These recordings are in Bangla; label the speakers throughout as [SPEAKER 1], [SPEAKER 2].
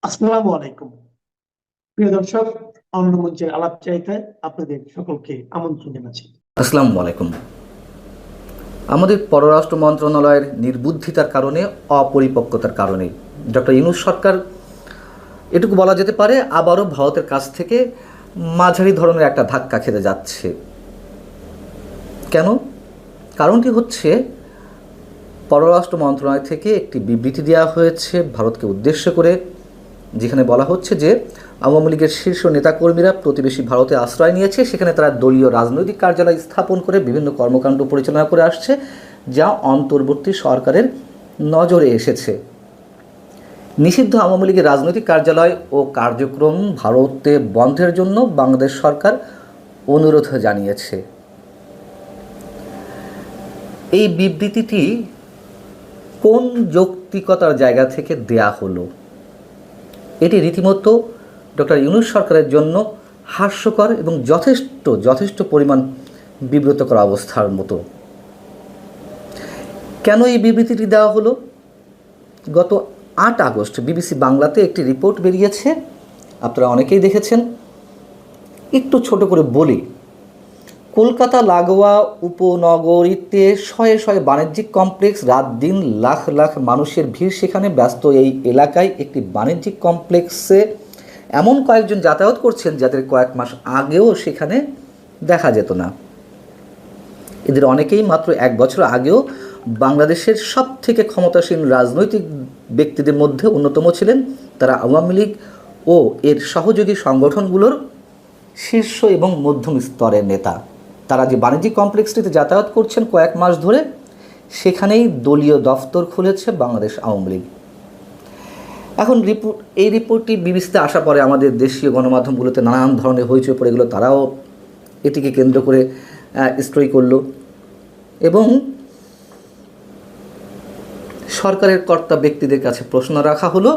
[SPEAKER 1] আসসালামু আলাইকুম। প্রিয় দর্শক, অন্য মঞ্চের আলাপচারিতায় আপনাদের সকলকে আমন্ত্রণ জানাচ্ছি।
[SPEAKER 2] আসসালামু আলাইকুম। আমাদের পররাষ্ট্র মন্ত্রণালয়ের নির্বুদ্ধিতার কারণে, অপরিপক্কতার কারণে ডক্টর ইউনূস সরকার, এটুকু বলা যেতে পারে, আবারও ভারতের কাছ থেকে মাঝারি ধরনের একটা ধাক্কা খেতে যাচ্ছে। কেন? কারণটি হচ্ছে, পররাষ্ট্র মন্ত্রণালয় থেকে একটি বিবৃতি দেওয়া হয়েছে ভারতকে উদ্দেশ্য করে, যেখানে বলা হচ্ছে যে আওয়ামী লীগের শীর্ষ নেতাকর্মীরা প্রতিবেশী ভারতে আশ্রয় নিয়েছে, সেখানে তারা দলীয় রাজনৈতিক কার্যালয় স্থাপন করে বিভিন্ন কর্মকাণ্ড পরিচালনা করে আসছে, যা অন্তর্বর্তী সরকারের নজরে এসেছে। নিষিদ্ধ আওয়ামী লীগের রাজনৈতিক কার্যালয় ও কার্যক্রম ভারতে বন্ধের জন্য বাংলাদেশ সরকার অনুরোধ জানিয়েছে। এই বিবৃতিটি কোন যৌক্তিকতার জায়গা থেকে দেয়া হলো? এটি রীতিমতো ডক্টর ইউনূস সরকারের জন্য হাস্যকর এবং যথেষ্ট পরিমাণ বিব্রতকর অবস্থার মতো। কেন এই বিবৃতিটি দেওয়া হলো? গত ৮ আগস্ট বিবিসি বাংলাতে একটি রিপোর্ট বেরিয়েছে, আপনারা অনেকেই দেখেছেন। একটু ছোট করে বলি, কলকাতা লাগোয়া উপনগরীতে শয়ে শয়ে বাণিজ্যিক কমপ্লেক্স, রাত দিন লাখ লাখ মানুষের ভিড় সেখানে ব্যস্ত এই এলাকায় একটি বাণিজ্যিক কমপ্লেক্সে এমন কয়েকজন যাতায়াত করছেন যাদের কয়েক মাস আগেও সেখানে দেখা যেত না। এদের অনেকেই মাত্র 1 বছর আগেও বাংলাদেশের সব থেকে ক্ষমতাসীন রাজনৈতিক ব্যক্তিদের মধ্যে অন্যতম ছিলেন। তারা আওয়ামী লীগ ও এর সহযোগী সংগঠনগুলোর শীর্ষ এবং মধ্যম স্তরের নেতা। তারা যে বাণিজ্যিক কমপ্লেক্সটিতে যাতায়াত করছেন কয়েক মাস ধরে, সেখানেই দলীয় দফতর খুলেছে বাংলাদেশ আওয়ামী লীগ। এখন এই রিপোর্টটি বিবিসিতে আসার পরে আমাদের দেশীয় গণমাধ্যমগুলোতে নানান ধরনের হইচই পড়ে গেলো। তারাও এটিকে কেন্দ্র করে স্টোরি করল এবং সরকারের কর্তা ব্যক্তিদের কাছে প্রশ্ন রাখা হলো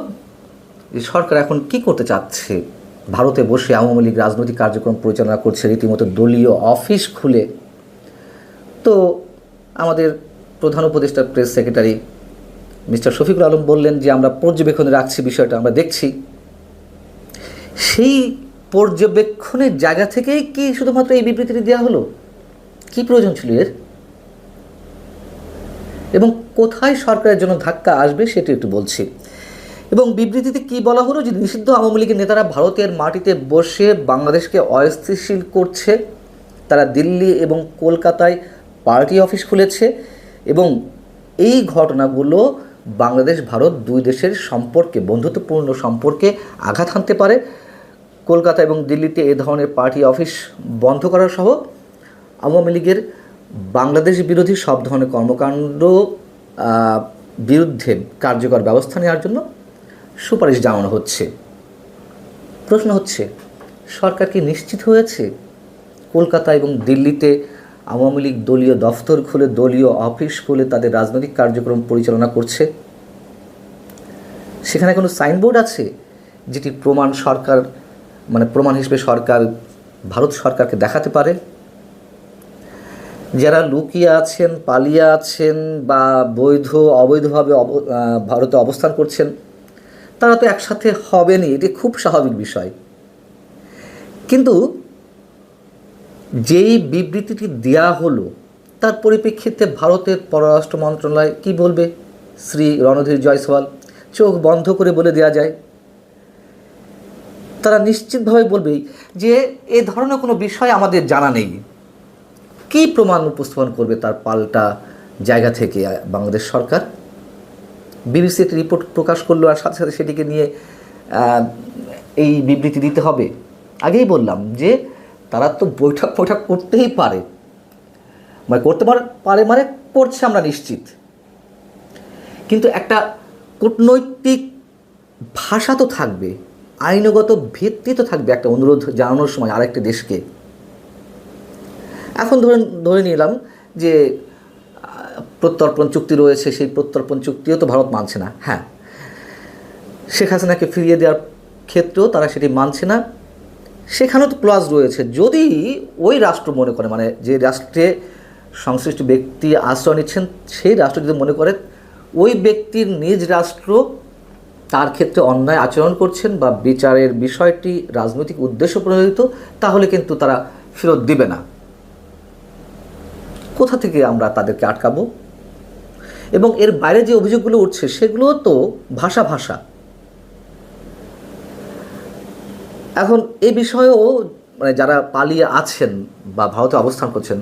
[SPEAKER 2] যে সরকার এখন কি করতে চাচ্ছে। ভারতে বসে আওয়ামী লীগ রাজনৈতিক কার্যক্রম পরিচালনা করছে রীতিমতো দলীয় অফিস খুলে। তো আমাদের প্রধান উপদেষ্টা press secretary mister Shafiqul Alam বললেন যে আমরা পর্যবেক্ষণে রাখছি, বিষয়টা আমরা দেখছি। সেই পর্যবেক্ষণের জায়গা থেকেই কি শুধুমাত্র এই বিবৃতিটি দেওয়া হলো? কি প্রয়োজন ছিল এর? এবং কোথায় সরকারের জন্য ধাক্কা আসবে সেটি একটু বলছি। এবং বিবৃতিতে কি বলা হলো যে নিষিদ্ধ আওয়ামী লীগের নেতারা ভারতের মাটিতে বসে বাংলাদেশকে অস্থিতিশীল করছে। তারা দিল্লি এবং কলকাতায় পার্টি অফিস খুলেছে এবং এই ঘটনাগুলো বাংলাদেশ ভারত দুই দেশের সম্পর্কে, বন্ধুত্বপূর্ণ সম্পর্কে আঘাত হানতে পারে। কলকাতা এবং দিল্লিতে এ ধরনের পার্টি অফিস বন্ধ করা সহ আওয়ামী লীগের বাংলাদেশ বিরোধী সব ধরনের কর্মকাণ্ড বিরুদ্ধে কার্যকর ব্যবস্থা নেওয়ার জন্য সুপারিশ জানানো হচ্ছে। প্রশ্ন হচ্ছে, সরকার কি নিশ্চিত হয়েছে কলকাতা এবং দিল্লিতে আওয়ামী লীগ দলীয় দফতর খুলে, দলীয় অফিস খুলে তাদের রাজনৈতিক কার্যক্রম পরিচালনা করছে? সেখানে কোনো সাইনবোর্ড আছে যেটি প্রমাণ হিসেবে সরকার ভারত সরকারকে দেখাতে পারে? যারা লুকিয়ে আছেন, পালিয়ে আছেন বা অবৈধভাবে ভারতে অবস্থান করছেন, তারা তো একসাথে হবেনি, এটি খুব স্বাভাবিক বিষয়। কিন্তু যেই বিবৃতিটি দেওয়া হলো তার পরিপ্রেক্ষিতে ভারতের পররাষ্ট্র মন্ত্রণালয় কি বলবে? শ্রী রণধীর জয়সওয়াল চোখ বন্ধ করে বলে দেওয়া যায়। তারা নিশ্চিতভাবে বলবেই যে এ ধরনের কোনো বিষয় আমাদের জানা নেই। কী প্রমাণ উপস্থাপন করবে তার পাল্টা জায়গা থেকে বাংলাদেশ সরকার? বিবিসি একটি রিপোর্ট প্রকাশ করলো আর সাথে সাথে সেটিকে নিয়ে এই বিবৃতি দিতে হবে? আগেই বললাম যে তারা তো বৈঠক করতেই পারে, করছে আমরা নিশ্চিত। কিন্তু একটা কূটনৈতিক ভাষা তো থাকবে, আইনগত ভিত্তি তো থাকবে একটা অনুরোধ জানানোর সময় আরেকটি দেশকে। এখন ধরে নিলাম যে প্রত্যর্পণ চুক্তি রয়েছে, সেই প্রত্যর্পণ চুক্তিও তো ভারত মানছে না। হ্যাঁ, শেখ হাসিনাকে ফিরিয়ে দেওয়ার ক্ষেত্রেও তারা সেটি মানছে না। সেখানেও তো ক্লজ রয়েছে, যদি ওই রাষ্ট্র মনে করে, যে রাষ্ট্রে সংশ্লিষ্ট ব্যক্তি আশ্রয় নিচ্ছেন সেই রাষ্ট্র যদি মনে করে ওই ব্যক্তির নিজ রাষ্ট্র তার ক্ষেত্রে অন্যায় আচরণ করছেন বা বিচারের বিষয়টি রাজনৈতিক উদ্দেশ্য প্রণোদিত, তাহলে কিন্তু তারা ফেরত দিবে না। কোথা থেকে আমরা তাদেরকে আটকাবো? এবং এর বাইরে যে অভিযোগগুলো উঠছে সেগুলো তো ভাষা ভাষা। এখন এই বিষয়েও মানে যারা পালিয়ে আছেন বা ভারতে অবস্থান করছেন,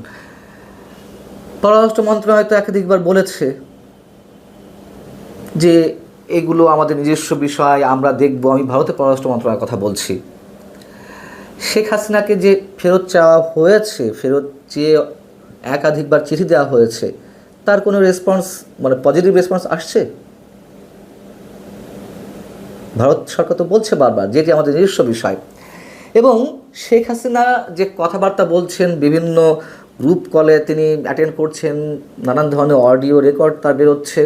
[SPEAKER 2] পররাষ্ট্র মন্ত্রণালয় তো একাধিকবার বলেছে যে এগুলো আমাদের নিজস্ব বিষয়, আমরা দেখব। আমি ভারতের পররাষ্ট্র মন্ত্রণালয়ের কথা বলছি। শেখ হাসিনাকে যে ফেরত চাওয়া হয়েছে, ফেরত চেয়ে একাধিকবার চিঠি দেওয়া হয়েছে, তার কোনো রেসপন্স মানে পজিটিভ রেসপন্স আসছে? ভারত সরকার তো বলছে বারবার যে এটি আমাদের নিজস্ব বিষয়। এবং শেখ হাসিনা যে কথাবার্তা বলছেন, বিভিন্ন গ্রুপ কলে তিনি অ্যাটেন্ড করছেন, নানান ধরনের অডিও রেকর্ড তার বেরোচ্ছে,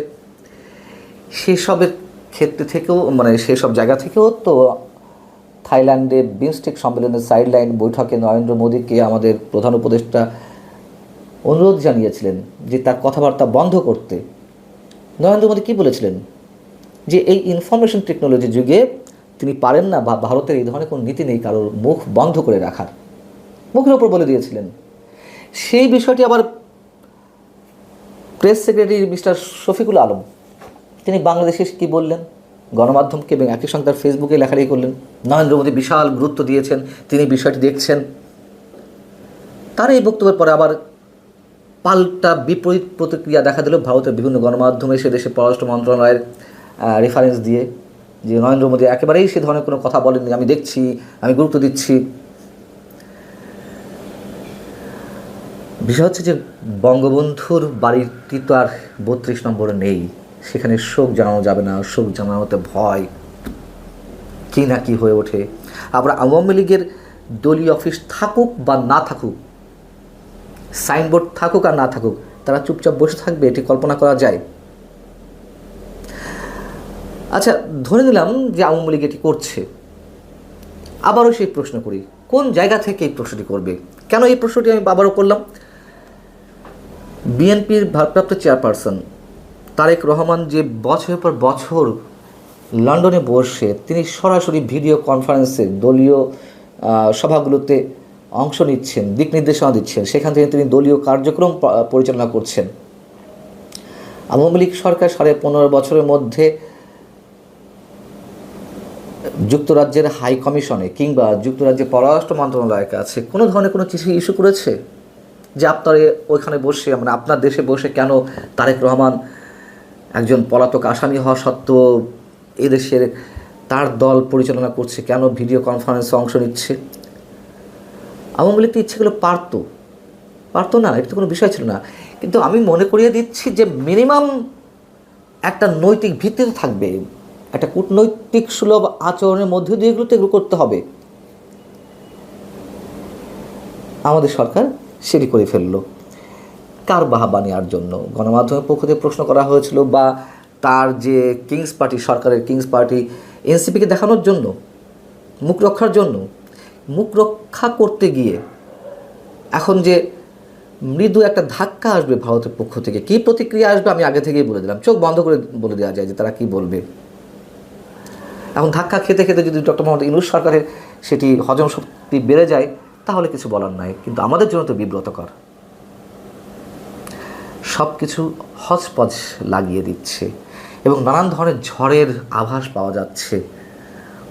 [SPEAKER 2] সেসবের ক্ষেত্রে থেকেও মানে সেসব জায়গা থেকেও তো থাইল্যান্ডে বিমস্টেক সম্মেলনের সাইডলাইন বৈঠকে নরেন্দ্র মোদীকে আমাদের প্রধান উপদেষ্টা অনুরোধ জানিয়েছিলেন যে তার কথাবার্তা বন্ধ করতে। নরেন্দ্র মোদী কী বলেছিলেন? যে এই ইনফরমেশন টেকনোলজি যুগে তিনি পারেন না, বা ভারতের এই ধরনের কোনো নীতি নেই কারোর মুখ বন্ধ করে রাখার, মুখের ওপর বলে দিয়েছিলেন। সেই বিষয়টি আবার press secretary mister Shafiqul Alam তিনি বাংলাদেশে কী বললেন গণমাধ্যমকে, এবং একই সঙ্গে তার ফেসবুকে লেখালেখি করলেন। নরেন্দ্র মোদী বিশাল গুরুত্ব দিয়েছেন, তিনি বিষয়টি দেখছেন। তার এই বক্তব্যের পরে আবার পাল্টা বিপরীত প্রতিক্রিয়া দেখা দিল ভারতের বিভিন্ন গণমাধ্যমে, সে দেশের পররাষ্ট্র মন্ত্রণালয়ের রেফারেন্স দিয়ে, যে নরেন্দ্র মোদী একেবারেই সে ধরনের কোনো কথা বলেননি, আমি দেখছি, আমি গুরুত্ব দিচ্ছি। বিষয় হচ্ছে যে বঙ্গবন্ধুর বাড়িটি তো আর 32 নম্বরে নেই, সেখানে শোক জানানো যাবে না, শোক জানানোতে ভয়, কী না কী হয়ে ওঠে। আবার আওয়ামী লীগের দলীয় অফিস থাকুক বা না থাকুক, সাইনবোর্ড থাকুক আর না থাকুক, তারা চুপচাপ বসে থাকবে, এটি কল্পনা করা যায়? আচ্ছা, ধরে নিলাম যে আওয়ামী লীগ এটি করছে, আবারও সেই প্রশ্ন করি, কোন জায়গা থেকে এই প্রশ্নটি করবে? কেন এই প্রশ্নটি আমি আবারও করলাম? বিএনপির ভারপ্রাপ্ত চেয়ারপারসন তারেক রহমান যে বছরের পর বছর লন্ডনে বসে তিনি সরাসরি ভিডিও কনফারেন্সে দলীয় সভাগুলোতে অংশ নিচ্ছেন, দিক নির্দেশনা দিচ্ছেন, সেখান থেকে তিনি দলীয় কার্যক্রম পরিচালনা করছেন। আওয়ামী লীগ সরকার 15.5 বছরের মধ্যে যুক্তরাজ্যের হাই কমিশনে কিংবা যুক্তরাজ্যের পররাষ্ট্র মন্ত্রণালয়ের কাছে কোনো ধরনের কোনো চিঠি ইস্যু করেছে যে আপনার ওইখানে বসে, মানে আপনার দেশে বসে কেন তারেক রহমান একজন পলাতক আসামি হওয়া সত্ত্বেও এদেশের তার দল পরিচালনা করছে, কেন ভিডিও কনফারেন্সে অংশ নিচ্ছে? আওয়ামী লীগ তো ইচ্ছেগুলো পারতো না, এটা তো কোনো বিষয় ছিল না। কিন্তু আমি মনে করিয়ে দিচ্ছি যে মিনিমাম একটা নৈতিক ভিত্তি থাকবে, একটা কূটনৈতিক সুলভ আচরণের মধ্যে দিয়ে এগুলো তো এগুলো করতে হবে। আমাদের সরকার সেটি করে ফেললো কার বাহাবা নেওয়ার জন্য? গণমাধ্যমের পক্ষ থেকে প্রশ্ন করা হয়েছিল, বা তার যে কিংস পার্টি, সরকারের কিংস পার্টি এনসিপিকে দেখানোর জন্য, মুখ রক্ষার জন্য। মুখ রক্ষা করতে গিয়ে এখন যে মৃদু একটা ধাক্কা আসবে ভারতের পক্ষ থেকে, কী প্রতিক্রিয়া আসবে আমি আগে থেকেই বলে দিলাম, চোখ বন্ধ করে বলে দেওয়া যায় যে তারা কী বলবে। এখন ধাক্কা খেতে খেতে যদি ডক্টর মোহাম্মদ ইউনূস সরকারের সেটি হজম শক্তি বেড়ে যায়, তাহলে কিছু বলার নাই, কিন্তু আমাদের জন্য তো বিব্রতকর। সব কিছু হজপজ লাগিয়ে দিচ্ছে এবং নানান ধরনের ঝড়ের আভাস পাওয়া যাচ্ছে।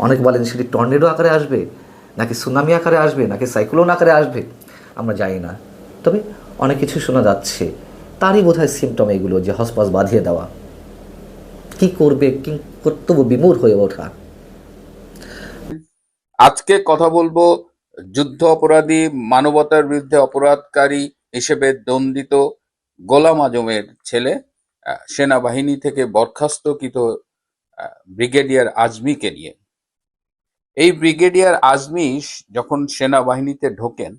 [SPEAKER 2] অনেকে বলেন সেটি টর্নেডো আকারে আসবে, নাকি সুনামি আকারে আসবে, নাকি সাইক্লোন আকারে আসবে, আমরা জানি না। তবে অনেক কিছু শোনা যাচ্ছে, তারই বোধহয় সিমটম এগুলো, যে হজপজ বাঁধিয়ে দেওয়া। কি করবে, কি কর্তব্য বিমূঢ় হয়ে ওঠা।
[SPEAKER 3] আজকে কথা বলবো যুদ্ধ অপরাধী, মানবতার বিরুদ্ধে অপরাধকারী হিসেবে দণ্ডিত গোলাম আজমের ছেলে, সেনাবাহিনী থেকে বরখাস্তকৃত ব্রিগেডিয়ার আজমিকে নিয়ে। এই ব্রিগেডিয়ার আজমি যখন সেনাবাহিনীতে ঢোকেন,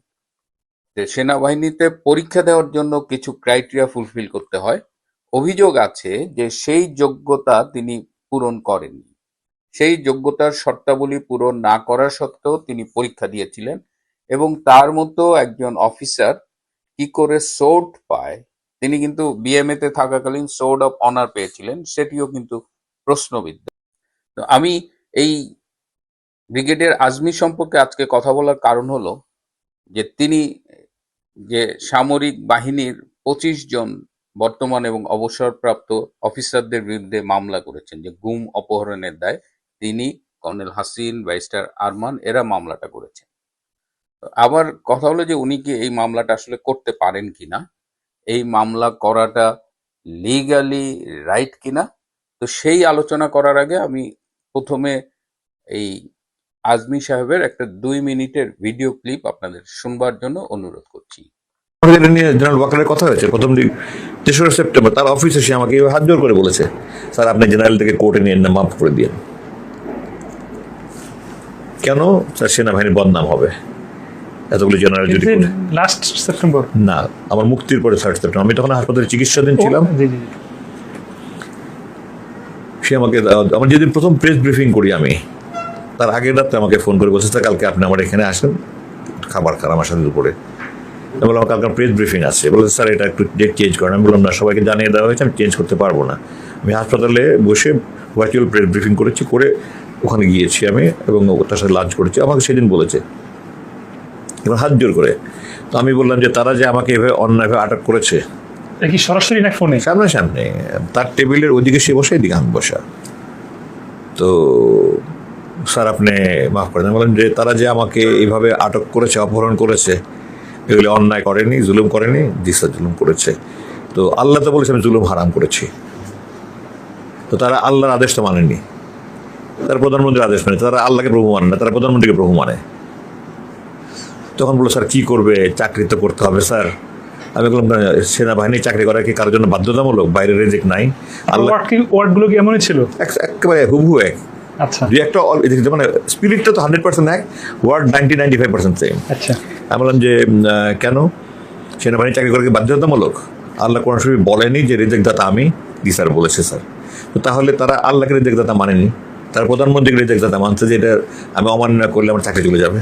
[SPEAKER 3] সেনাবাহিনীতে পরীক্ষা দেওয়ার জন্য কিছু ক্রাইটেরিয়া ফুলফিল করতে হয়। অভিযোগ আছে যে সেই যোগ্যতা তিনি পূরণ করেননি। সেই যোগ্যতার শর্তাবলী পূরণ না করা সত্ত্বেও তিনি পরীক্ষা দিয়েছিলেন, এবং তার মতো একজন অফিসার কি করে সোর্ড পায়, তিনি কিন্তু বিএমএ তে থাকাকালীন সোর্ড অফ অনার পেয়েছিলেন, সেটিও কিন্তু প্রশ্নবিদ্ধ। তো আমি এই ব্রিগেডিয়ার আজমি সম্পর্কে আজকে কথা বলার কারণ হলো যে তিনি যে সামরিক বাহিনীর 25 জন বর্তমান এবং অবসরপ্রাপ্ত অফিসারদের বিরুদ্ধে মামলা করেছেন যে গুম অপহরণের দায় তিনি, কর্নেল হাসিন, ব্যারিস্টার আরমান এরা মামলাটা করেছেন। তো আবার কথা হলো যে উনি কি এই মামলাটা আসলে করতে পারেন কিনা, এই মামলা করাটা লিগালি রাইট কিনা। তো সেই আলোচনা করার আগে আমি প্রথমে এই আজমি সাহেবের একটা 2 মিনিটের ভিডিও ক্লিপ আপনাদের শুনবার জন্য অনুরোধ করছি।
[SPEAKER 4] এটা নিয়ে জেনারেল ওয়াকারের কথা হয়েছে প্রথম দিন 3রা সেপ্টেম্বর, তার অফিসে সে আমাকে এভাবে হাত জোর করে বলেছে, স্যার আপনি জেনারেল থেকে কোর্টে নিয়ে না, মাফ করে দিয়ে। কেন? স্যার সেনাবাহিনীর বদনাম হবে এতগুলো জেনারেল যদি করে।
[SPEAKER 5] লাস্ট সেপ্টেম্বর
[SPEAKER 4] না, আমার মুক্তির পরে 3rd সেপ্টেম্বর, আমি তখন হাসপাতালে চিকিৎসাধীন ছিলাম।
[SPEAKER 5] জি জি
[SPEAKER 4] সে আমাকে, আমার যেদিন প্রথম প্রেস ব্রিফিং করি আমি, তার আগের রাতে আমাকে ফোন করে বলছে, স্যার কালকে আপনি আমার এখানে আসেন, খাবার খান আমার সাথে দুপুরে। আমি বললাম কালকে প্রেস ব্রিফিং আছে, বলছে স্যার এটা একটু ডেট চেঞ্জ করেন। আমি বললাম না, সবাইকে জানিয়ে দেওয়া হয়েছে, আমি চেঞ্জ করতে পারবো না। আমি হাসপাতালে বসে ভার্চুয়াল প্রেস ব্রিফিং করেছি, করে ওখানে গিয়েছি আমি এবং তার সাথে লাঞ্চ করেছি। আমাকে সেদিন বলেছে এবার হাত জোর করে। তো আমি বললাম যে তারা যে আমাকে এভাবে অন্যায়ভাবে আটক করেছে,
[SPEAKER 5] এটা কি সরাসরি না ফোনে?
[SPEAKER 4] সামনে সামনে, তার টেবিলের ওইদিকে সে বসে, এদিকে আমি বসা। তো স্যার আপনি মাফ করে দেন। বললেন যে তারা যে আমাকে এইভাবে আটক করেছে, অপহরণ করেছে, এগুলি অন্যায় করেনি, জুলুম করেনি। জি স্যার, জুলুম করেছে। তো আল্লাহ তো বলেছে আমি জুলুম হারাম করেছি। তো তারা আল্লাহর আদেশ তো মানেনি, তারা প্রধানমন্ত্রীর আদেশ মানে, তারা আল্লাহকে প্রভু মানে না, তারা প্রধানমন্ত্রীকে প্রভু মানে। তখন বললো স্যার কি করবে, চাকরি তো করতে হবে স্যার। আমি বললাম সেনাবাহিনী চাকরি করা কি কারোর জন্য বাধ্যতামূলক? বাইরের রেজেক্ট নাই। আল্লাহ
[SPEAKER 5] ওয়ার্ডগুলো কি এমনই ছিল?
[SPEAKER 4] একেবারে হুবহু এক।
[SPEAKER 5] আচ্ছা
[SPEAKER 4] দুই একটা মানে স্পিরিটটা তো 100% এক, ওয়ার্ড 90-95% সেম।
[SPEAKER 5] আচ্ছা,
[SPEAKER 4] আমি বললাম যে কেন সেনাবাহিনী চাকরি করা কি বাধ্যতামূলক? আল্লাহ কোন সময় বলেনি যে রেজেক্ট দাতা আমি। জি স্যার বলেছে স্যার। তো তাহলে তারা আল্লাহকে রেজেক্ট দাতা মানেনি, তারা প্রধানমন্ত্রীকে রেজেক্ট দাতা মানছে যে এটা আমি অমান্য করলে আমার চাকরি চলে যাবে।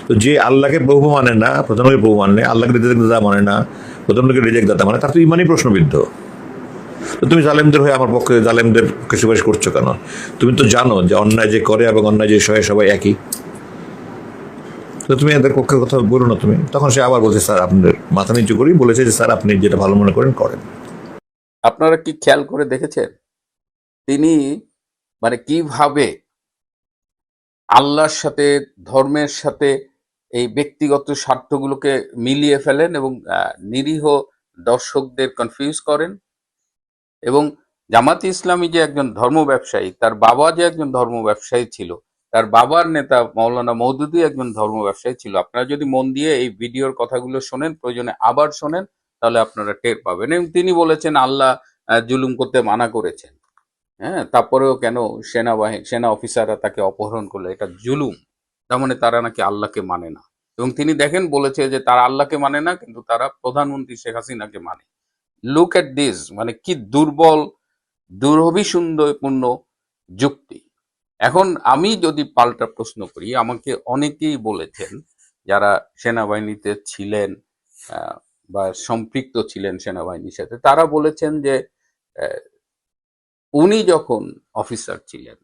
[SPEAKER 4] তো যে আল্লাহকে প্রভু মানে না, প্রধানমন্ত্রী প্রভু মানে, আল্লাহকে রেজেক্ট দাতা মানে না, প্রধানমন্ত্রীকে রেজেক্ট দাতা মানে, তার তো ইমানই প্রশ্নবিদ্ধ। তো তুমি জালেমদের হয়ে আমার পক্ষে জালেমদের পক্ষে সুপারিশ করছো কেন? তুমি তো জানো যে অন্যায় যে করে এবং অন্যায় যে সহে সবাই একই। তো তুমি এদের পক্ষে কথা বলো না তুমি। তখন সে আবার বলছে স্যার আপনাদের মাথা নিচু করেই বলেছে যে স্যার আপনি যেটা ভালো মনে করেন করেন।
[SPEAKER 3] আপনারা কি খেয়াল করে দেখেছেন তিনি মানে কিভাবে আল্লাহর সাথে, ধর্মের সাথে এই ব্যক্তিগত স্বার্থগুলোকে মিলিয়ে ফেলেন এবং নিরীহ দর্শকদের কনফিউজ করেন। এবং জামাতে ইসলামী যে একজন ধর্ম ব্যবসায়ী, তার বাবা যে একজন ধর্ম ব্যবসায়ী ছিল, তার বাবার নেতা মৌলানা মওদুদি একজন ধর্ম ব্যবসায়ী ছিল। আপনারা যদি মন দিয়ে এই ভিডিওর কথাগুলো শোনেন, প্রয়োজনে আবার শোনেন, তাহলে আপনারা টের পাবেন। এবং তিনি বলেছেন আল্লাহ জুলুম করতে মানা করেছেন। হ্যাঁ, তারপরেও কেন সেনা অফিসাররা তাকে অপহরণ করলো, এটা জুলুম। তার মানে তারা নাকি আল্লাহকে মানে না। এবং তিনি দেখেন বলেছে যে তারা আল্লাহকে মানে না, কিন্তু তারা প্রধানমন্ত্রী শেখ হাসিনাকে মানে। লুক এট দিস, মানে কি দুর্বল, দুরভিসন্ধিপূর্ণ যুক্তি। এখন আমি যদি পাল্টা প্রশ্ন করি, আমাকে অনেকেই বলেছেন যারা সেনাবাহিনীতে ছিলেন বা সম্পৃক্ত ছিলেন সেনাবাহিনীর সাথে, তারা বলেছেন যে উনি যখন অফিসার ছিলেন,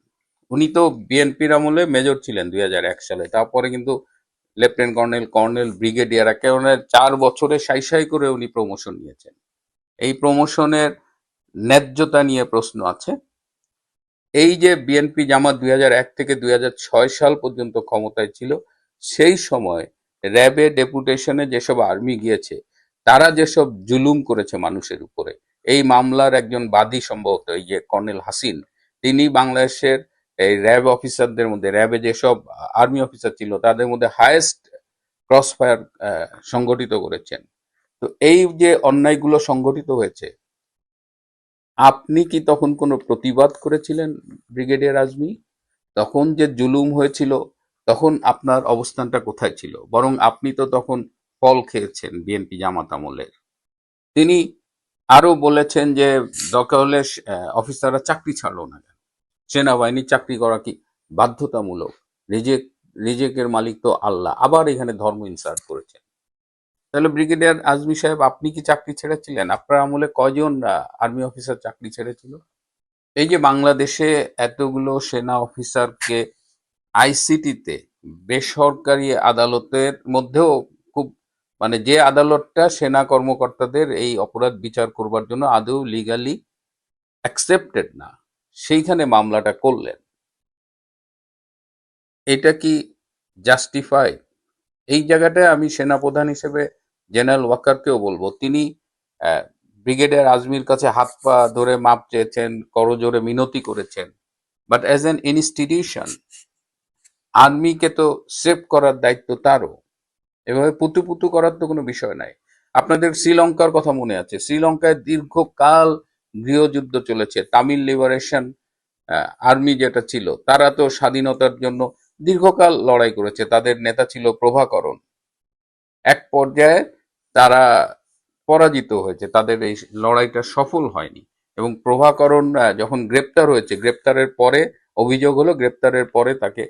[SPEAKER 3] উনি তো বিএনপির আমলে মেজর ছিলেন 2001 সালে, তারপরে কিন্তু লেফটেন্যান্ট কর্নেল, কর্নেল, ব্রিগেডিয়ার, একেবারে 4 বছরে সাই করে উনি প্রমোশন নিয়েছেন। এই প্রমোশনের ন্যায্যতা নিয়ে প্রশ্ন আছে। এই যে বিএনপি জামাত 2001 থেকে 2006 সাল পর্যন্ত ক্ষমতায় ছিল, সেই সময় র্যাবে ডেপুটেশনে যেসব আর্মি গিয়েছে, তারা যেসব জুলুম করেছে মানুষের উপরে, এই মামলার একজন বাদী সম্ভবত এই যে কর্নেল হাসিন, তিনি বাংলাদেশের এই র্যাব অফিসারদের মধ্যে, র্যাবে যেসব আর্মি অফিসার ছিল তাদের মধ্যে হায়েস্ট ক্রসফায়ার সংগঠিত করেছেন। তো এই যে অন্যায়গুলো সংগঠিত হয়েছে, আপনি কি তখন কোনো প্রতিবাদ করেছিলেন ব্রিগেডিয়ার আজমি? তখন যে জুলুম হয়েছিল তখন আপনার অবস্থানটা কোথায় ছিল? বরং আপনি তো তখন ফল খেয়েছেন বিএনপি জামাত আমলের। তিনি আরো বলেছেন যে দরকার হলে অফিসাররা চাকরি ছাড়লো না কেন, সেনাবাহিনীর চাকরি করা কি বাধ্যতামূলক? রিজেকের মালিক তো আল্লাহ। আবার এখানে ধর্ম ইনসার্ট করেছেন। তাহলে ব্রিগেডিয়ার আজমি সাহেব, আপনি কি চাকরি ছেড়েছিলেন? আপনার আমলে কয়জন আর্মি অফিসার চাকরি ছেড়েছিল? এই যে বাংলাদেশে এতগুলো সেনা অফিসারকে আইসিটিতে বেসরকারি আদালতের মধ্যেও খুব মানে যে আদালতটা সেনা কর্মকর্তাদের এই অপরাধ বিচার করবার জন্য আদৌ লিগালি অ্যাকসেপ্টেড না, সেইখানে মামলাটা করলেন, এটা কি জাস্টিফাই? এই জায়গাটায় আমি সেনাপ্রধান হিসেবে জেনারেল ওয়াকারকেও বলবো, তিনি ব্রিগেডিয়ার আজমির কাছে হাত পা ধরে মাপ চেয়েছেন, করজোড়ে মিনতি করেছেন, বাট অ্যাজ অ্যান ইনস্টিটিউশন আর্মিকে তো সেভ করার দায়িত্ব তারও। এভাবে পুতু পুতু করার তো কোনো বিষয় নাই। আপনাদের শ্রীলঙ্কার কথা মনে আছে, শ্রীলঙ্কায় দীর্ঘকাল গৃহযুদ্ধ চলেছে। তামিল লিবারেশন আর্মি যেটা ছিল, তারা তো স্বাধীনতার জন্য দীর্ঘকাল লড়াই করেছে, তাদের নেতা ছিল প্রভাকরণ। এক পর্যায়ে তারা পরাজিত হয়েছে, তাদের এই লড়াইটা সফল হয়নি, এবং প্রভাকরণ যখন গ্রেপ্তার হয়েছে, গ্রেপ্তারের পরে অভিযোগ হলো গ্রেপ্তারের পরে তাকে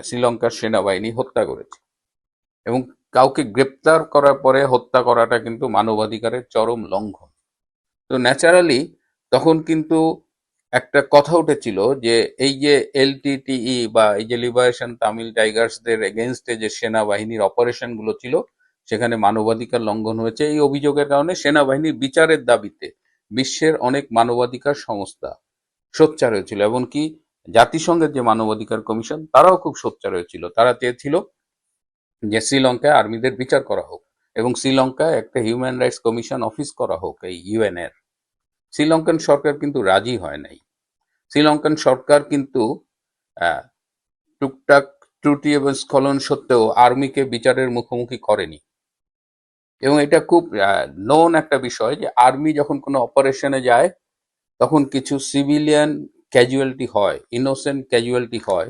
[SPEAKER 3] শ্রীলঙ্কার সেনাবাহিনী হত্যা করেছে, এবং কাউকে গ্রেপ্তার করার পরে হত্যা করাটা কিন্তু মানবাধিকারের চরম লঙ্ঘন। তো ন্যাচারালি তখন কিন্তু একটা কথা উঠেছিল যে এই যে এলটিটিই বা এই যে লিবারেশন তামিল টাইগার্সদের এগেনস্টে যে সেনাবাহিনীর অপারেশন গুলো ছিল, সেখানে মানবাধিকার লঙ্ঘন হয়েছে। এই অভিযোগের কারণে সেনাবাহিনীর বিচারের দাবিতে বিশ্বের অনেক মানবাধিকার সংস্থা সোচ্চার হয়েছিল, এমনকি জাতিসংঘের যে মানবাধিকার কমিশন তারাও খুব সোচ্চার হয়েছিল। তারা চেয়েছিল যে শ্রীলঙ্কায় আর্মিদের বিচার করা হোক এবং শ্রীলঙ্কায় একটা হিউম্যান রাইটস কমিশন অফিস করা হোক এই ইউএন এর। শ্রীলঙ্কান সরকার কিন্তু রাজি হয় নাই। শ্রীলঙ্কান সরকার কিন্তু আহ, টুকটাক ত্রুটি এবং স্খলন সত্ত্বেও আর্মিকে বিচারের মুখোমুখি করেনি। এবং এটা খুব নোন একটা বিষয় যে আর্মি যখন কোনো অপারেশনে যায় তখন কিছু সিভিলিয়ান ক্যাজুয়ালিটি হয়, ইনোসেন্ট ক্যাজুয়ালিটি হয়,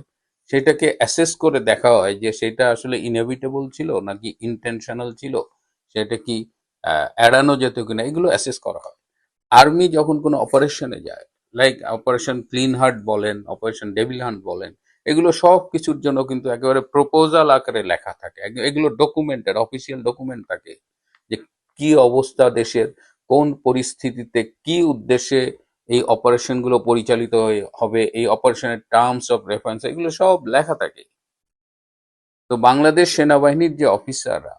[SPEAKER 3] সেটাকে অ্যাসেস করে দেখা হয় যে সেটা আসলে ইনএভিটেবল ছিল নাকি ইন্টেনশনাল ছিল, সেটা কি এড়ানো যেত কিনা, এগুলো অ্যাসেস করা হয়। আর্মি যখন কোনো অপারেশনে যায়, লাইক অপারেশন ক্লিন হার্ট বলেন, অপারেশন ডেভিল হান্ট বলেন, এগুলো সব কিছুর জন্য কিন্তু একেবারে প্রপোজাল আকারে লেখা থাকে, এগুলো ডকুমেন্টের অফিসিয়াল ডকুমেন্ট থাকে যে কি অবস্থা দেশের, কোন পরিস্থিতিতে কি উদ্দেশ্যে এই অপারেশন গুলো পরিচালিত হবে, এই অপারেশনের টার্মস অফ রেফারেন্স, এগুলো সব লেখা থাকে। তো বাংলাদেশ সেনাবাহিনীর যে অফিসাররা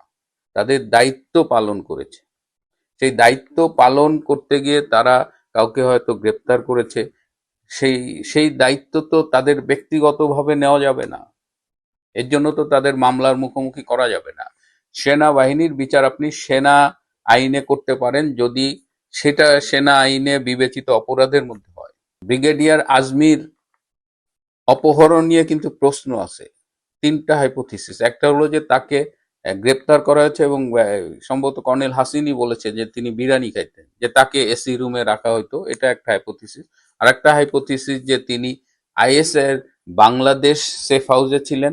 [SPEAKER 3] তাদের দায়িত্ব পালন করেছে, সেই দায়িত্ব পালন করতে গিয়ে তারা কাউকে হয়তো গ্রেপ্তার করেছে, সেই সেই দায়িত্ব তো তাদের ব্যক্তিগতভাবে নেওয়া যাবে না, এর জন্য তো তাদের মামলার মুখোমুখি করা যাবে না। সেনাবাহিনীর বিচার আপনি সেনা আইনে করতে পারেন যদি সেটা সেনা আইনে বিবেচিত অপরাধের মধ্যে হয়। ব্রিগেডিয়ার আজমির অপহরণ নিয়ে কিন্তু প্রশ্ন আছে, তিনটা হাইপোথিসিস। একটা হলো যে তাকে গ্রেপ্তার করা হয়েছে এবং সম্ভবত কর্নেল হাসিনই বলেছে যে তিনি বিরিয়ানি খাইতেন, যে তাকে এসি রুমে রাখা হতো, এটা একটা হাইপোথিসিস। আর একটা হাইপোথিসিস যে তিনি আইএস এর বাংলাদেশ সেফ হাউসে ছিলেন।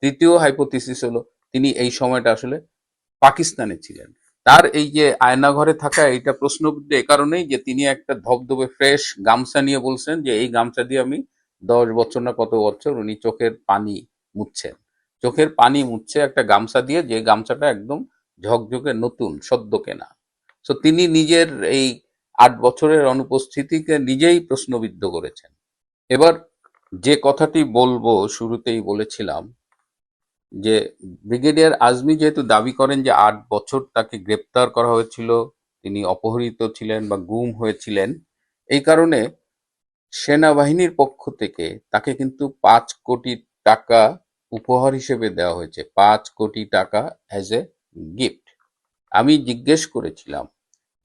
[SPEAKER 3] তৃতীয় হাইপোথিসিস হলো তিনি এই সময়টা আসলে পাকিস্তানে ছিলেন। তার এই যে আয়নাঘরে থাকা এইটা প্রশ্নবিদ্ধ এ কারণেই যে তিনি একটা ধবধবে ফ্রেশ গামছা নিয়ে বলছেন যে এই গামছা দিয়ে আমি 10 বছর না কত বছর, উনি চোখের পানি মুছছেন, চোখের পানি মুছছে একটা গামছা দিয়ে, যে গামছাটা একদম ঝকঝকে নতুন সদ্য কেনা। তো তিনি নিজের এই 8 বছরের অনুপস্থিতিকে নিজেই প্রশ্নবিদ্ধ করেছেন। এবার যে কথাটি বলবো শুরুতেই বলেছিলাম যে ব্রিগেডিয়ার আজমি যেহেতু দাবি করেন যে 8 বছর তাকে গ্রেপ্তার করা হয়েছিল, তিনি অপহৃত ছিলেন বা গুম হয়েছিলেন, এই কারণে সেনাবাহিনীর পক্ষ থেকে তাকে কিন্তু 5 কোটি টাকা উপহার হিসেবে দেওয়া হয়েছে, 5 কোটি টাকা অ্যাজ এ গিফট। আমি জিজ্ঞেস করেছিলাম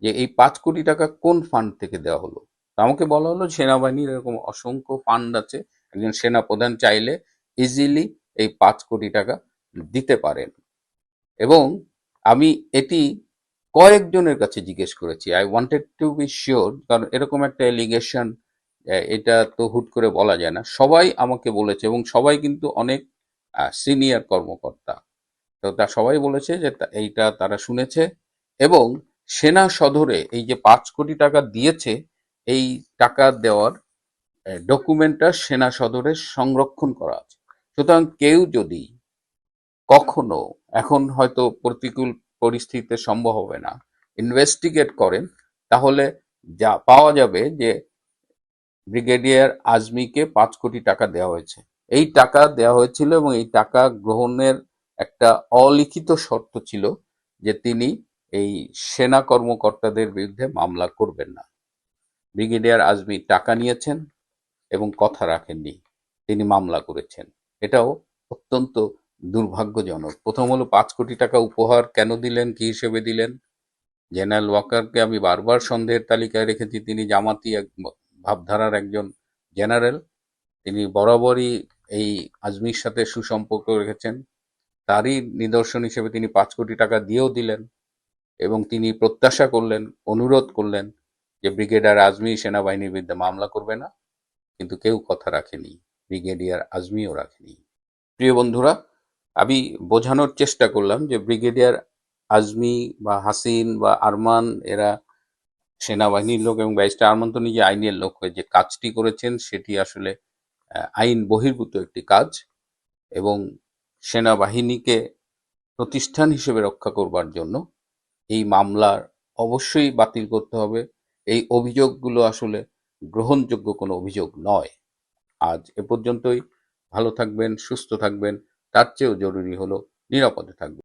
[SPEAKER 3] যে এই 5 কোটি টাকা কোন ফান্ড থেকে দেওয়া হলো। তো আমাকে বলা হলো সেনাবাহিনীর এরকম অসংখ্য ফান্ড আছে, একজন সেনাপ্রধান চাইলে ইজিলি এই 5 কোটি টাকা দিতে পারেন। এবং আমি এটি কয়েকজনের কাছে জিজ্ঞেস করেছি, I wanted to be sure, কারণ এরকম একটা এলিগেশন এটা তো হুট করে বলা যায় না। সবাই আমাকে বলেছে এবং সবাই কিন্তু অনেক সিনিয়র কর্মকর্তা, তো তা সবাই বলেছে যে এইটা তারা শুনেছে, এবং সেনা সদরে এই যে 5 কোটি টাকা দিয়েছে, এই টাকা দেওয়ার ডকুমেন্টটা সেনা সদরে সংরক্ষণ করা আছে। সুতরাং কেউ যদি কখনো, এখন হয়তো প্রতিকূল পরিস্থিতিতে সম্ভব হবে না, ইনভেস্টিগেট করেন, তাহলে যা পাওয়া যাবে যে ব্রিগেডিয়ার আজমিকে ৫ কোটি টাকা দেওয়া হয়েছে। এই টাকা দেওয়া হয়েছিল এবং এই টাকা গ্রহণের একটা অলিখিত শর্ত ছিল যে তিনি এই সেনা কর্মকর্তাদের বিরুদ্ধে মামলা করবেন না। ব্রিগেডিয়ার আজমি টাকা নিয়েছেন এবং কথা রাখেননি, তিনি মামলা করেছেন। এটাও অত্যন্ত দুর্ভাগ্যজনক। প্রথম হলো ৫ কোটি টাকা উপহার কেন দিলেন, কি হিসেবে দিলেন? জেনারেল ওয়াকারকে আমি বারবার সন্দেহের তালিকায় রেখেছি, তিনি জামাতি ভাবধারার একজন জেনারেল, তিনি বরাবরই এই আজমির সাথে সুসম্পর্ক রেখেছেন। তারই নিদর্শন হিসেবে তিনি ৫ কোটি টাকা দিয়েও দিলেন এবং তিনি প্রত্যাশা করলেন, অনুরোধ করলেন যে ব্রিগেডিয়ার আজমি সেনাবাহিনীর বিরুদ্ধে মামলা করবে না, কিন্তু কেউ কথা রাখেনি, ব্রিগেডিয়ার আজমিও রাখেনি। প্রিয় বন্ধুরা, আমি বোঝানোর চেষ্টা করলাম যে ব্রিগেডিয়ার আজমি বা হাসিন বা আরমান এরা সেনাবাহিনীর লোক এবং ব্যারিস্টার আরমান তো নিজে আইনের লোক হয়ে যে কাজটি করেছেন সেটি আসলে আইন বহির্ভূত একটি কাজ এবং সেনাবাহিনীকে প্রতিষ্ঠান হিসেবে রক্ষা করবার জন্য এই মামলার অবশ্যই বাতিল করতে হবে। এই অভিযোগগুলো আসলে গ্রহণযোগ্য কোনো অভিযোগ নয়। আজ এ পর্যন্তই। ভালো থাকবেন, সুস্থ থাকবেন, তার চেয়েও জরুরি হলো নিরাপদে থাকবেন।